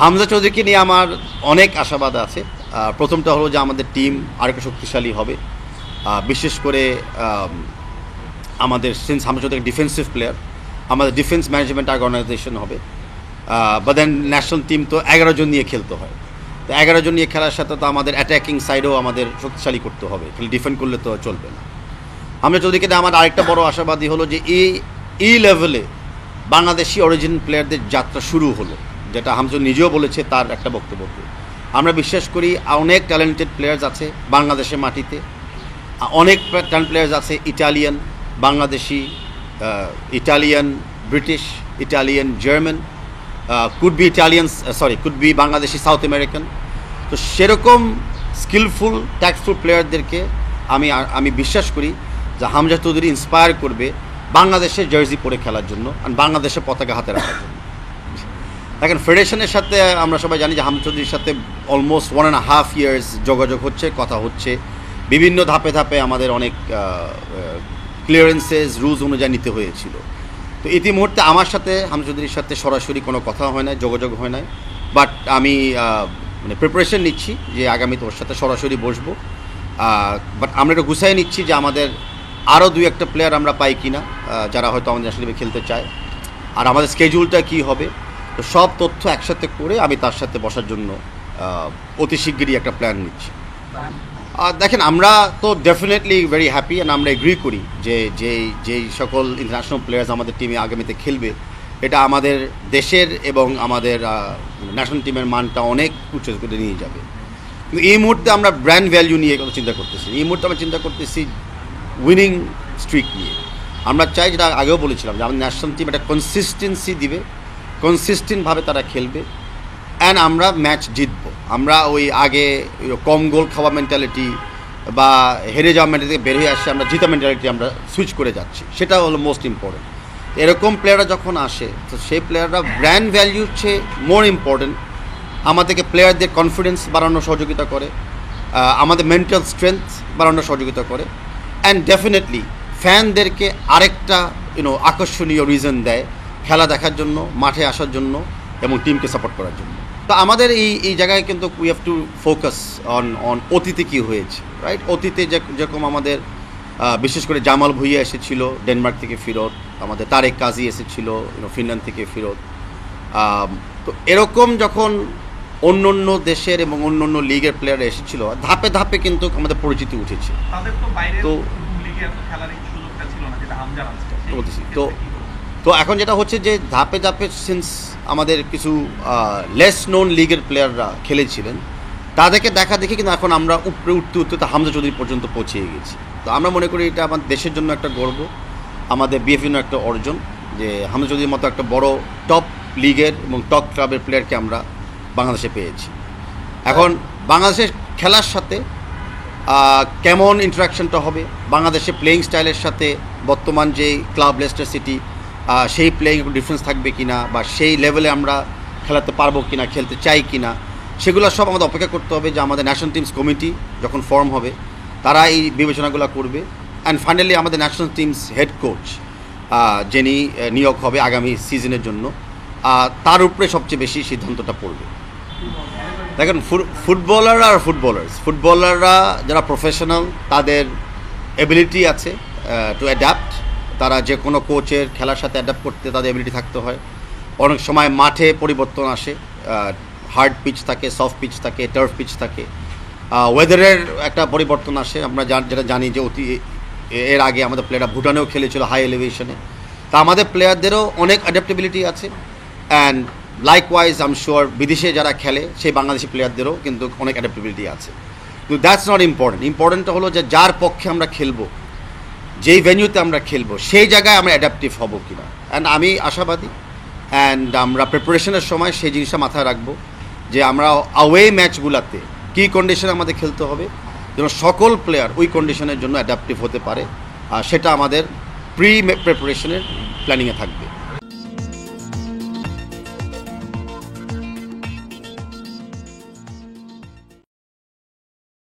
হামজা চৌধুরীকে নিয়ে আমার অনেক আশাবাদ আছে। প্রথমটা হলো যে আমাদের টিম আরেকটু শক্তিশালী হবে, বিশেষ করে আমাদের since Hamza Chowdhury defensive player, আমাদের ডিফেন্স ম্যানেজমেন্ট অর্গানাইজেশন হবে। বাট দেন ন্যাশনাল টিম তো 11 জন নিয়ে খেলতে হয়, তো 11 জন নিয়ে খেলার সাথে তো আমাদের অ্যাটাকিং সাইডেও আমাদের শক্তিশালী করতে হবে, খালি ডিফেন্ড করলে তো চলবে না। হামজা চৌধুরীকে নিয়ে আমার আরেকটা বড় আশাবাদী হলো যে এই লেভেলে বাংলাদেশি অরিজিন প্লেয়ারদের যাত্রা শুরু হলো, যেটা হামজা নিজেও বলেছে তার একটা বক্তব্য। আমরা বিশ্বাস করি অনেক ট্যালেন্টেড প্লেয়ার্স আছে বাংলাদেশের মাটিতে, অনেক ট্যালেন্ট প্লেয়ার্স আছে Italian, Bangladeshi, Italian, British, Italian, German, could be Bangladeshi, south American. তো সেরকম স্কিলফুল ট্যাক্টফুল প্লেয়ারদেরকে আমি বিশ্বাস করি যে হামজা চৌধুরী ইন্সপায়ার করবে বাংলাদেশের জার্সি পরে খেলার জন্য আর বাংলাদেশের পতাকা হাতে রাখার জন্য। দেখেন, ফেডারেশনের সাথে আমরা সবাই জানি যে হামজা চৌধুরীর সাথে অলমোস্ট 1.5 ইয়ার্স যোগাযোগ হচ্ছে, কথা হচ্ছে, বিভিন্ন ধাপে ধাপে আমাদের অনেক ক্লিয়ারেন্সেস রুলস অনুযায়ী নিতে হয়েছিল। তো ইতিমুহূর্তে আমার সাথে হামজা চৌধুরীর সাথে সরাসরি কোনো কথা হয় নাই, যোগাযোগ হয় নাই, বাট আমি মানে প্রিপারেশন নিচ্ছি যে আগামীতে ওর সাথে সরাসরি বসবো। বাট আমরা একটু গুছাই নিচ্ছি যে আমাদের আরও 2-1টা প্লেয়ার আমরা পাই কিনা যারা হয়তো আমাদের ন্যাশনাল টিমে খেলতে চায়, আর আমাদের স্কেডিউলটা কী হবে। তো সব তথ্য একসাথে করে আমি তার সাথে বসার জন্য অতি শিগগিরই একটা প্ল্যান নিচ্ছি। দেখেন, আমরা তো ডেফিনেটলি ভেরি হ্যাপি অ্যান্ড আমরা এগ্রি করি যে যেই সকল ইন্টারন্যাশনাল প্লেয়ার্স আমাদের টিমে আগামীতে খেলবে, এটা আমাদের দেশের এবং আমাদের ন্যাশনাল টিমের মানটা অনেক উচ্চ করে নিয়ে যাবে। কিন্তু এই মুহূর্তে আমরা ব্র্যান্ড ভ্যালু নিয়ে চিন্তা করতেছি, এই মুহূর্তে আমরা চিন্তা করতেছি উইনিং স্ট্রিক নিয়ে। আমরা চাই, যেটা আগেও বলেছিলাম, যে আমাদের ন্যাশনাল টিম একটা কনসিস্টেন্সি দিবে, কনসিস্টেন্টভাবে তারা খেলবে অ্যান্ড আমরা ম্যাচ জিতবো। আমরা ওই আগে কম গোল খাওয়া মেন্টালিটি বা হেরে যাওয়া মেন্টালিটি থেকে বের হয়ে আসছে, আমরা জিতা মেন্টালিটি আমরা সুইচ করে যাচ্ছি, সেটা হলো মোস্ট ইম্পর্টেন্ট। এরকম প্লেয়াররা যখন আসে, তো সেই প্লেয়াররা ব্র্যান্ড ভ্যালু হচ্ছে মোর ইম্পর্টেন্ট, আমাদেরকে প্লেয়ারদের কনফিডেন্স বাড়ানোর সহযোগিতা করে, আমাদের মেন্টাল স্ট্রেংথ বাড়ানোর সহযোগিতা করে, অ্যান্ড ডেফিনেটলি ফ্যানদেরকে আরেকটা আকর্ষণীয় রিজন দেয় খেলা দেখার জন্য, মাঠে আসার জন্য এবং টিমকে সাপোর্ট করার জন্য। তো আমাদের এই জায়গায় কিন্তু we have to focus on অতীতে কী হয়েছে, রাইট? অতীতে যেরকম আমাদের বিশেষ করে জামাল ভুঁইয়া এসেছিল ডেনমার্ক থেকে ফেরত, আমাদের তারেক কাজী এসেছিল ফিনল্যান্ড থেকে ফেরত। তো এরকম যখন অন্য অন্য দেশের এবং অন্য অন্য লিগের প্লেয়ার এসেছিল, ধাপে ধাপে কিন্তু আমাদের পরিচিতি উঠেছে। তো এখন যেটা হচ্ছে যে ধাপে ধাপে সিন্স আমাদের কিছু লেস নোন লিগের প্লেয়াররা খেলেছিলেন, তাদেরকে দেখা দেখি কিন্তু এখন আমরা উপরে উঠতে উঠতে তো হামজা চৌধুরী পর্যন্ত পৌঁছে গেছি। তো আমরা মনে করি এটা আমাদের দেশের জন্য একটা গর্ব, আমাদের বিএফএর একটা অর্জন, যে হামজা চৌধুরীর মতো একটা বড় টপ লিগের এবং টপ ক্লাবের প্লেয়ারকে আমরা বাংলাদেশে পেয়েছি। এখন বাংলাদেশের খেলার সাথে কেমন ইন্টারাকশনটা হবে, বাংলাদেশের প্লেয়িং স্টাইলের সাথে বর্তমান যে ক্লাব লেস্টার সিটি, সেই প্লেয়িং ডিফারেন্স থাকবে কিনা, বা সেই লেভেলে আমরা খেলাতে পারবো কিনা, খেলতে চাই কিনা, সেগুলো সব আমাদের অপেক্ষা করতে হবে। যে আমাদের ন্যাশনাল টিমস কমিটি যখন ফর্ম হবে, তারা এই বিবেচনাগুলো করবে, অ্যান্ড ফাইনালি আমাদের ন্যাশনাল টিমস হেড কোচ যিনি নিয়োগ হবে আগামী সিজনের জন্য, তার উপরে সবচেয়ে বেশি সিদ্ধান্তটা পড়বে। দেখেন, ফুটবলাররা যারা প্রফেশনাল, তাদের এবিলিটি আছে টু অ্যাডাপ্ট, তারা যে কোনো কোচের খেলার সাথে অ্যাডাপ্ট করতে তাদের এবিলিটি থাকতে হয়। অনেক সময় মাঠে পরিবর্তন আসে, হার্ড পিচ থাকে, সফট পিচ থাকে, টার্ফ পিচ থাকে, ওয়েদারের একটা পরিবর্তন আসে। আমরা যেটা জানি যে এর আগে আমাদের প্লেয়াররা ভুটানেও খেলেছিল হাই এলিভেশনে, তা আমাদের প্লেয়ারদেরও অনেক অ্যাডাপ্টেবিলিটি আছে। And likewise I am sure বিদেশে যারা খেলে সেই বাংলাদেশি প্লেয়ারদেরও কিন্তু অনেক অ্যাডাপ্টেবিলিটি আছে। কিন্তু দ্যাটস নট ইম্পর্টেন্টটা হলো যে যার পক্ষে আমরা খেলবো, যেই ভেন্যুতে আমরা খেলবো, সেই জায়গায় আমরা অ্যাডাপটিভ হব কিনা। অ্যান্ড আমি আশাবাদী, অ্যান্ড আমরা প্রিপারেশনের সময় সেই জিনিসটা মাথায় রাখবো যে আমরা আওয়ে ম্যাচগুলোতে কী কন্ডিশনে আমাদের খেলতে হবে, যেন সকল প্লেয়ার ওই কন্ডিশনের জন্য অ্যাডাপটিভ হতে পারে, আর সেটা আমাদের প্রিপারেশনের প্ল্যানিংয়ে থাকবে।